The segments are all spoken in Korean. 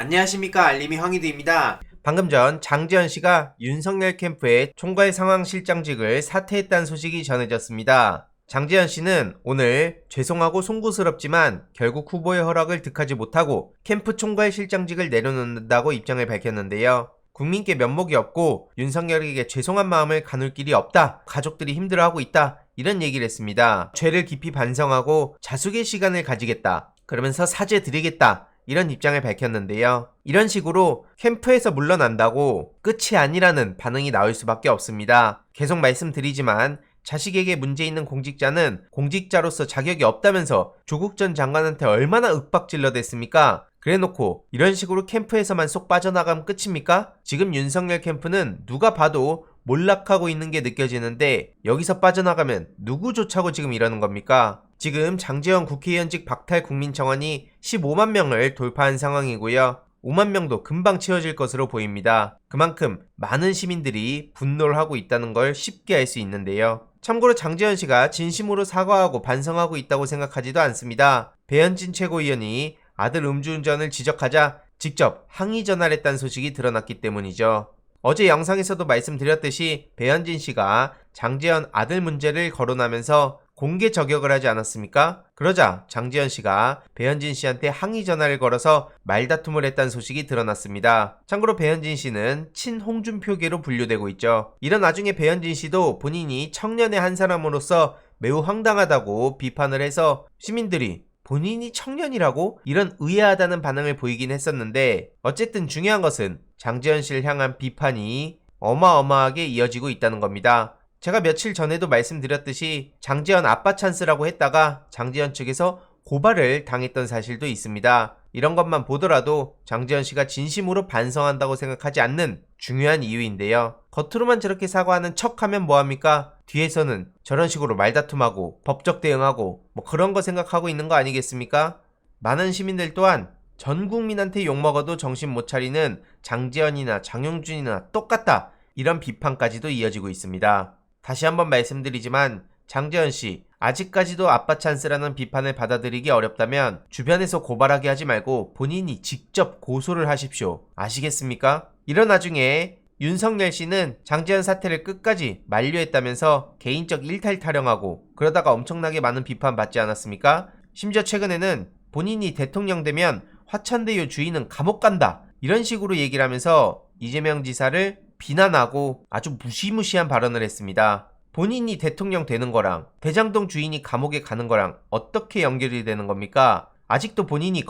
안녕하십니까, 알림이 황희두입니다. 방금 전 장지현 씨가 윤석열 캠프의 총괄 상황 실장직을 사퇴했다는 소식이 전해졌습니다. 장지현 씨는 오늘 죄송하고 송구스럽지만 결국 후보의 허락을 득하지 못하고 캠프 총괄 실장직을 내려놓는다고 입장을 밝혔는데요. 국민께 면목이 없고 윤석열에게 죄송한 마음을 가눌 길이 없다. 가족들이 힘들어하고 있다. 이런 얘기를 했습니다. 죄를 깊이 반성하고 자숙의 시간을 가지겠다. 그러면서 사죄 드리겠다. 이런 입장을 밝혔는데요. 이런 식으로 캠프에서 물러난다고 끝이 아니라는 반응이 나올 수밖에 없습니다. 계속 말씀드리지만 자식에게 문제 있는 공직자는 공직자로서 자격이 없다면서 조국 전 장관한테 얼마나 윽박질러댔습니까? 그래놓고 이런 식으로 캠프에서만 쏙 빠져나가면 끝입니까? 지금 윤석열 캠프는 누가 봐도 몰락하고 있는 게 느껴지는데 여기서 빠져나가면 누구 좋자고 지금 이러는 겁니까? 지금 장제원 국회의원직 박탈 국민청원이 15만 명을 돌파한 상황이고요. 5만 명도 금방 채워질 것으로 보입니다. 그만큼 많은 시민들이 분노를 하고 있다는 걸 쉽게 알 수 있는데요. 참고로 장제원 씨가 진심으로 사과하고 반성하고 있다고 생각하지도 않습니다. 배현진 최고위원이 아들 음주운전을 지적하자 직접 항의 전화를 했다는 소식이 드러났기 때문이죠. 어제 영상에서도 말씀드렸듯이 배현진 씨가 장제원 아들 문제를 거론하면서 공개 저격을 하지 않았습니까? 그러자 장지현 씨가 배현진 씨한테 항의 전화를 걸어서 말다툼을 했다는 소식이 드러났습니다. 참고로 배현진 씨는 친홍준표계로 분류되고 있죠. 이런 와중에 배현진 씨도 본인이 청년의 한 사람으로서 매우 황당하다고 비판을 해서 시민들이 본인이 청년이라고? 이런 의아하다는 반응을 보이긴 했었는데 어쨌든 중요한 것은 장지현 씨를 향한 비판이 어마어마하게 이어지고 있다는 겁니다. 제가 며칠 전에도 말씀드렸듯이 장지현 아빠 찬스라고 했다가 장지현 측에서 고발을 당했던 사실도 있습니다. 이런 것만 보더라도 장지현 씨가 진심으로 반성한다고 생각하지 않는 중요한 이유인데요. 겉으로만 저렇게 사과하는 척하면 뭐합니까? 뒤에서는 저런 식으로 말다툼하고 법적 대응하고 뭐 그런 거 생각하고 있는 거 아니겠습니까? 많은 시민들 또한 전 국민한테 욕먹어도 정신 못 차리는 장지현이나 장용준이나 똑같다. 이런 비판까지도 이어지고 있습니다. 다시 한번 말씀드리지만 장제현 씨 아직까지도 아빠 찬스라는 비판을 받아들이기 어렵다면 주변에서 고발하게 하지 말고 본인이 직접 고소를 하십시오. 아시겠습니까? 이런 와중에 윤석열 씨는 장제현 사태를 끝까지 만류했다면서 개인적 일탈 타령하고 그러다가 엄청나게 많은 비판 받지 않았습니까? 심지어 최근에는 본인이 대통령 되면 화천대유 주인은 감옥 간다 이런 식으로 얘기를 하면서 이재명 지사를 비난하고 아주 무시무시한 발언을 했습니다. 본인이 대통령 되는 거랑 대장동 주인이 감옥에 가는 거랑 어떻게 연결이 되는 겁니까? 아직도 본인이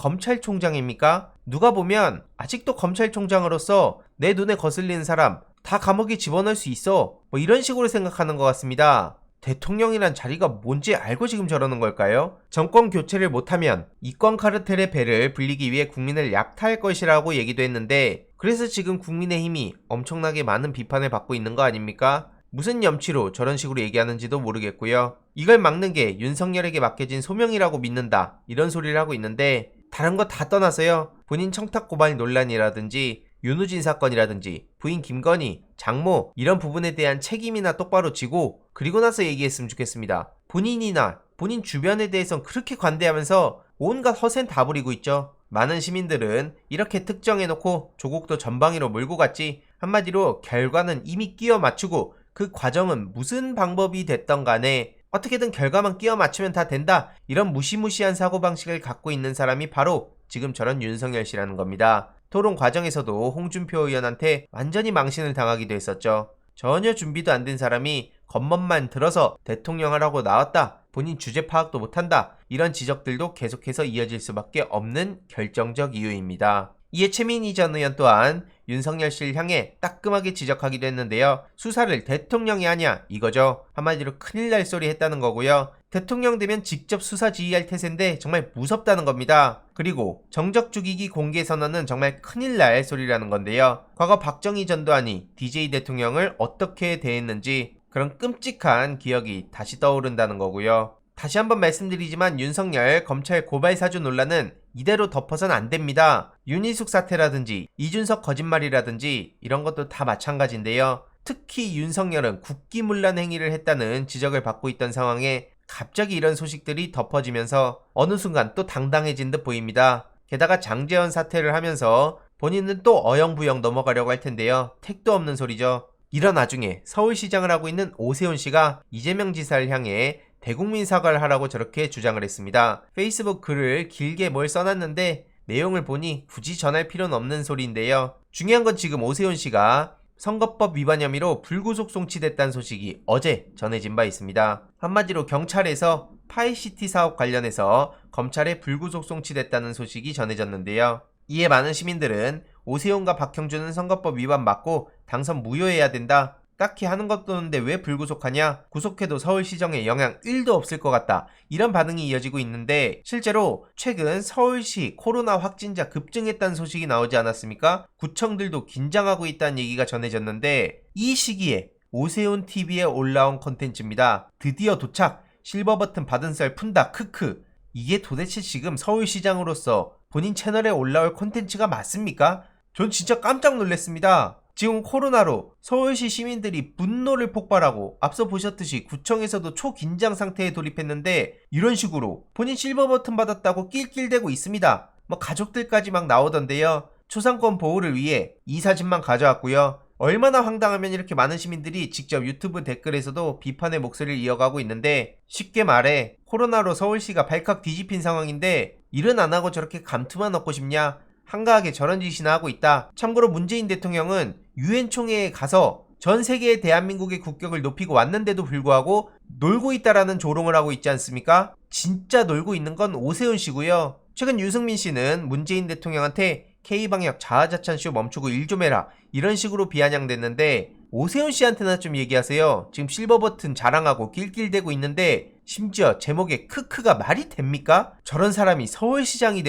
검찰총장입니까? 누가 보면 아직도 검찰총장으로서 내 눈에 거슬리는 사람 다 감옥에 집어넣을 수 있어. 뭐 이런 식으로 생각하는 것 같습니다. 대통령이란 자리가 뭔지 알고 지금 저러는 걸까요? 정권 교체를 못하면 이권 카르텔의 배를 불리기 위해 국민을 약탈할 것이라고 얘기도 했는데 그래서 지금 국민의힘이 엄청나게 많은 비판을 받고 있는 거 아닙니까? 무슨 염치로 저런 식으로 얘기하는지도 모르겠고요. 이걸 막는 게 윤석열에게 맡겨진 소명이라고 믿는다 이런 소리를 하고 있는데 다른 거 다 떠나서요. 본인 청탁 고발 논란이라든지 윤우진 사건이라든지 부인 김건희, 장모 이런 부분에 대한 책임이나 똑바로 지고 그리고 나서 얘기했으면 좋겠습니다. 본인이나 본인 주변에 대해선 그렇게 관대하면서 온갖 허세는 다 부리고 있죠. 많은 시민들은 이렇게 특정해놓고 조국도 전방위로 몰고 갔지 한마디로 결과는 이미 끼워 맞추고 그 과정은 무슨 방법이 됐던 간에 어떻게든 결과만 끼워 맞추면 다 된다 이런 무시무시한 사고방식을 갖고 있는 사람이 바로 지금 저런 윤석열 씨라는 겁니다. 토론 과정에서도 홍준표 의원한테 완전히 망신을 당하기도 했었죠. 전혀 준비도 안 된 사람이 겉멋만 들어서 대통령 하라고 나왔다. 본인 주제 파악도 못한다. 이런 지적들도 계속해서 이어질 수밖에 없는 결정적 이유입니다. 이에 최민희 전 의원 또한 윤석열 씨를 향해 따끔하게 지적하기도 했는데요. 수사를 대통령이 하냐 이거죠. 한마디로 큰일 날 소리 했다는 거고요. 대통령 되면 직접 수사 지휘할 태세인데 정말 무섭다는 겁니다. 그리고 정적 죽이기 공개 선언은 정말 큰일 날 소리라는 건데요. 과거 박정희 전두환이 DJ 대통령을 어떻게 대했는지 그런 끔찍한 기억이 다시 떠오른다는 거고요. 다시 한번 말씀드리지만 윤석열 검찰 고발 사주 논란은 이대로 덮어선 안 됩니다. 윤희숙 사태라든지 이준석 거짓말이라든지 이런 것도 다 마찬가지인데요. 특히 윤석열은 국기문란 행위를 했다는 지적을 받고 있던 상황에 갑자기 이런 소식들이 덮어지면서 어느 순간 또 당당해진 듯 보입니다. 게다가 장제원 사퇴를 하면서 본인은 또 어영부영 넘어가려고 할 텐데요. 택도 없는 소리죠. 이런 와중에 서울시장을 하고 있는 오세훈 씨가 이재명 지사를 향해 대국민 사과를 하라고 저렇게 주장을 했습니다. 페이스북 글을 길게 뭘 써놨는데 내용을 보니 굳이 전할 필요는 없는 소리인데요. 중요한 건 지금 오세훈 씨가 선거법 위반 혐의로 불구속 송치됐다는 소식이 어제 전해진 바 있습니다. 한마디로 경찰에서 파이시티 사업 관련해서 검찰에 불구속 송치됐다는 소식이 전해졌는데요. 이에 많은 시민들은 오세훈과 박형준은 선거법 위반 맞고 당선 무효해야 된다. 딱히 하는 것도 없는데 왜 불구속하냐? 구속해도 서울시정에 영향 1도 없을 것 같다. 이런 반응이 이어지고 있는데 실제로 최근 서울시 코로나 확진자 급증했다는 소식이 나오지 않았습니까? 구청들도 긴장하고 있다는 얘기가 전해졌는데 이 시기에 오세훈 TV에 올라온 컨텐츠입니다. 드디어 도착! 실버 버튼 받은 썰 푼다. 크크. 이게 도대체 지금 서울시장으로서 본인 채널에 올라올 콘텐츠가 맞습니까? 전 진짜 깜짝 놀랐습니다. 지금 코로나로 서울시 시민들이 분노를 폭발하고 앞서 보셨듯이 구청에서도 초긴장 상태에 돌입했는데 이런 식으로 본인 실버 버튼 받았다고 낄낄대고 있습니다. 가족들까지 막 나오던데요. 초상권 보호를 위해 이 사진만 가져왔고요. 얼마나 황당하면 이렇게 많은 시민들이 직접 유튜브 댓글에서도 비판의 목소리를 이어가고 있는데 쉽게 말해 코로나로 서울시가 발칵 뒤집힌 상황인데 일은 안 하고 저렇게 감투만 얻고 싶냐? 한가하게 저런 짓이나 하고 있다. 참고로 문재인 대통령은 유엔 총회에 가서 전 세계의 대한민국의 국격을 높이고 왔는데도 불구하고 놀고 있다라는 조롱을 하고 있지 않습니까? 진짜 놀고 있는 건 오세훈 씨고요. 최근 유승민 씨는 문재인 대통령한테 K방역 자아자찬쇼 멈추고 일 좀 해라 이런 식으로 비아냥댔는데 오세훈 씨한테나 좀 얘기하세요. 지금 실버 버튼 자랑하고 낄낄대고 있는데 심지어 제목에 크크가 말이 됩니까? 저런 사람이 서울시장이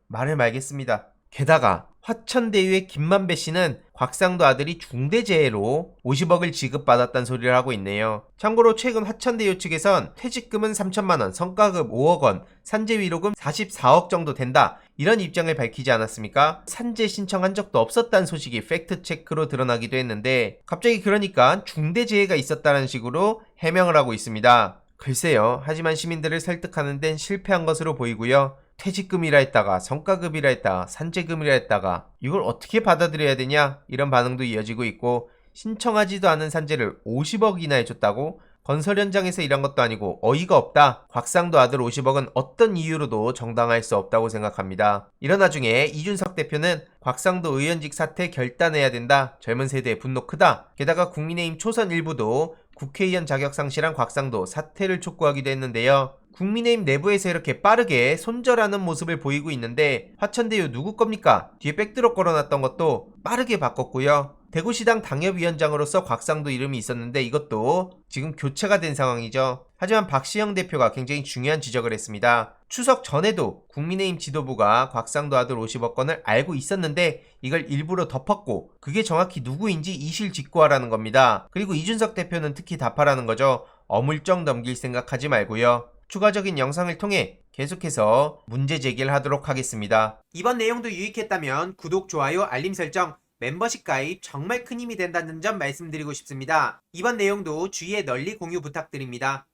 말을 말겠습니다. 게다가 화천대유의 김만배 씨는 곽상도 아들이 중대재해로 50억을 지급받았다는 소리를 하고 있네요. 참고로 최근 화천대유 측에선 퇴직금은 3천만원, 성과급 5억원, 산재위로금 44억 정도 된다. 이런 입장을 밝히지 않았습니까? 산재 신청한 적도 없었다는 소식이 팩트체크로 드러나기도 했는데 갑자기 그러니까 중대재해가 있었다는 식으로 해명을 하고 있습니다. 글쎄요. 하지만 시민들을 설득하는 데는 실패한 것으로 보이고요. 퇴직금이라 했다가 성과급이라 했다가 산재금이라 했다가 이걸 어떻게 받아들여야 되냐 이런 반응도 이어지고 있고 신청하지도 않은 산재를 50억이나 해줬다고? 건설 현장에서 일한 것도 아니고 어이가 없다. 곽상도 아들 50억은 어떤 이유로도 정당할 수 없다고 생각합니다. 이런 와중에 이준석 대표는 곽상도 의원직 사퇴 결단해야 된다. 젊은 세대의 분노 크다. 게다가 국민의힘 초선 일부도 국회의원 자격 상실한 곽상도 사퇴를 촉구하기도 했는데요. 국민의힘 내부에서 이렇게 빠르게 손절하는 모습을 보이고 있는데 화천대유 누구 겁니까? 뒤에 백드롭 걸어놨던 것도 빠르게 바꿨고요. 대구시당 당협위원장으로서 곽상도 이름이 있었는데 이것도 지금 교체가 된 상황이죠. 하지만 박시영 대표가 굉장히 중요한 지적을 했습니다. 추석 전에도 국민의힘 지도부가 곽상도 아들 50억 건을 알고 있었는데 이걸 일부러 덮었고 그게 정확히 누구인지 이실직고하라는 겁니다. 그리고 이준석 대표는 특히 답하라는 거죠. 어물쩍 넘길 생각하지 말고요. 추가적인 영상을 통해 계속해서 문제 제기를 하도록 하겠습니다. 이번 내용도 유익했다면 구독, 좋아요, 알림 설정, 멤버십 가입 정말 큰 힘이 된다는 점 말씀드리고 싶습니다. 이번 내용도 주위에 널리 공유 부탁드립니다.